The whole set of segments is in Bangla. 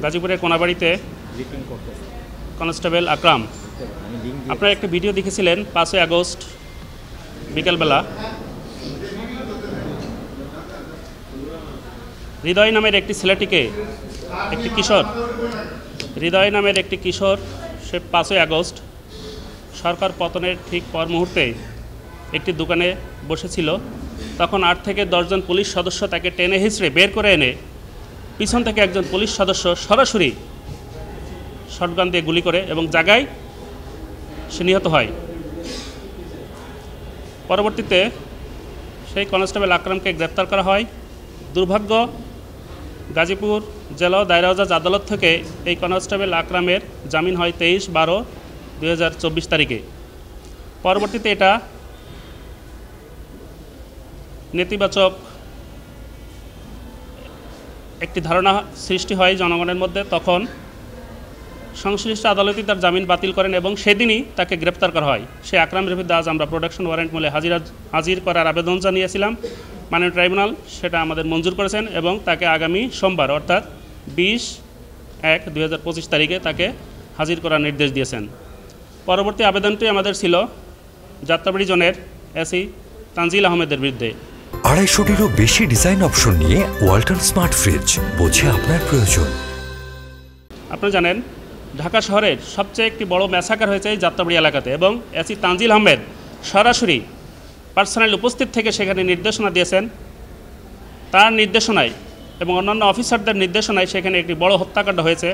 গাজীপুরের কোনাবাড়িতে কনস্টেবল আকরাম, আপনারা একটা ভিডিও দেখেছিলেন 5ই আগস্ট বিকেলবেলা। হৃদয় নামের একটি ছেলেটিকে, হৃদয় নামের একটি কিশোর, সে 5ই আগস্ট সরকার পতনের ঠিক পর মুহূর্তে একটি দোকানে বসেছিল। তখন 8 থেকে 10 জন পুলিশ সদস্য তাকে টেনে হিঁচড়ে বের করে এনে পিছন থেকে একজন পুলিশ সদস্য সরাসরি শটগান দিয়ে গুলি করে এবং জায়গায় সে নিহত হয়। পরবর্তীতে সেই কনস্টেবল আকরামকে গ্রেপ্তার করা হয়। দুর্ভাগ্য, গাজীপুর জেলা দায়রা জজ আদালত থেকে এই কনস্টেবল আকরামের জামিন হয় 23/12/2024 তারিখে। পরবর্তীতে এটা নেতিবাচক একটি ধারণা সৃষ্টি হয় জনগণের মধ্যে। তখন সংশ্লিষ্ট আদালতই তার জামিন বাতিল করেন এবং সেদিনই তাকে গ্রেপ্তার করা হয়। সেই আকরামের বিরুদ্ধে আজ আমরা প্রোডাকশন ওয়ারেন্ট মূলে হাজির করার আবেদন জানিয়েছিলাম। মাননীয় ট্রাইব্যুনাল সেটা আমাদের মঞ্জুর করেছেন এবং তাকে আগামী সোমবার অর্থাৎ 20/1/2025 তারিখে তাকে হাজির করার নির্দেশ দিয়েছেন। পরবর্তী আবেদনটি আমাদের ছিল যাত্রাবাড়ি জোনের এসি তানজিল আহমেদের বিরুদ্ধে। 250-টিরও বেশি ডিজাইন অপশন নিয়ে ওয়ালটন স্মার্ট ফ্রিজ, বোঝে আপনার প্রয়োজন। আপনারা জানেন ঢাকা শহরের সবচেয়ে একটি বড় ম্যাসাকার হয়েছে এই যাত্রাবাড়ি এলাকাতে এবং এসি তানজিল আহমেদ সরাসরি পার্সোনাল উপস্থিত থেকে সেখানে নির্দেশনা দিয়েছেন। তার নির্দেশনায় এবং অন্যান্য অফিসারদের নির্দেশনায় সেখানে একটি বড় হত্যাকাণ্ড হয়েছে।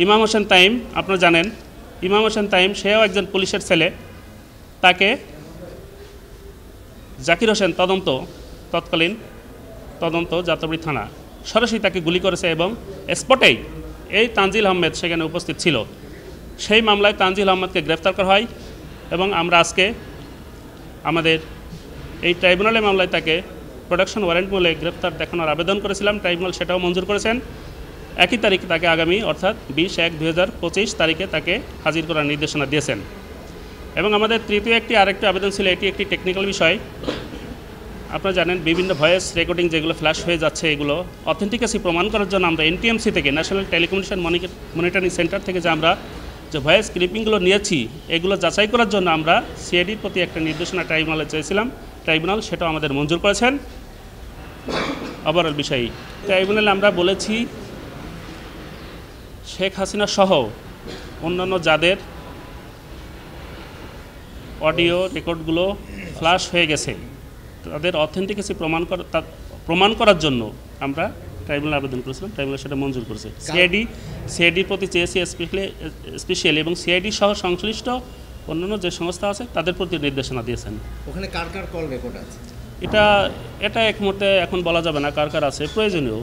ইমাম হোসেন তাইম, আপনারা জানেন ইমাম হোসেন তাইম সেও একজন পুলিশের ছেলে। তাকে জাকির হোসেন তৎকালীন তদন্ত যাত্রাবাড়ি থানা সরাসরি তাকে গুলি করেছে এবং স্পটেই এই তানজিল আহমেদ সেখানে উপস্থিত ছিল। সেই মামলায় তানজিল আহমেদকে গ্রেফতার করা হয় এবং আমরা আজকে আমাদের এই ট্রাইব্যুনালের মামলায় তাকে প্রোডাকশন ওয়ারেন্ট মূলে গ্রেফতার দেখানোর আবেদন করেছিলাম। ট্রাইব্যুনাল সেটাও মঞ্জুর করেছেন। একই তারিখ তাকে আগামী অর্থাৎ 20/1/2025 তারিখে তাকে হাজির করার নির্দেশনা দিয়েছেন। এবং আমাদের তৃতীয় আরেকটি আবেদন ছিল, এটি একটি টেকনিক্যাল বিষয়। আপনারা জানেন বিভিন্ন ভয়েস রেকর্ডিং যেগুলো ফ্ল্যাশ হয়ে যাচ্ছে, এগুলো অথেন্টিকেসি প্রমাণ করার জন্য আমরা এনটিএমসি থেকে, ন্যাশনাল টেলিকমিউনিকেশন মনিটরিং সেন্টার থেকে যে ভয়েস ক্লিপিংগুলো নিয়েছি, এগুলো যাচাই করার জন্য আমরা সিআইডির প্রতি একটা নির্দেশনা ট্রাইব্যুনালে চেয়েছিলাম। ট্রাইব্যুনাল সেটাও আমাদের মঞ্জুর করেছেন। ওভারঅল বিষয় ট্রাইব্যুনালে আমরা বলেছি শেখ হাসিনা সহ অন্যান্য যাদের অডিও রেকর্ডগুলো ফ্ল্যাশ হয়ে গেছে তাদের অথেন্টিকেসি প্রমাণ করার জন্য আমরা ট্রাইব্যুনাল আবেদন করেছিলাম। ট্রাইব্যুনাল সেটা মঞ্জুর করেছে। সিআইডির প্রতি চেয়েছি স্পেশালি এবং সিআইডি সহ সংশ্লিষ্ট অন্যান্য যে সংস্থা আছে তাদের প্রতি নির্দেশনা দিয়েছেন। ওখানে কার কল রেকর্ড আছে এটা এক মুহূর্তে এখন বলা যাবে না কার আছে। প্রয়োজনীয়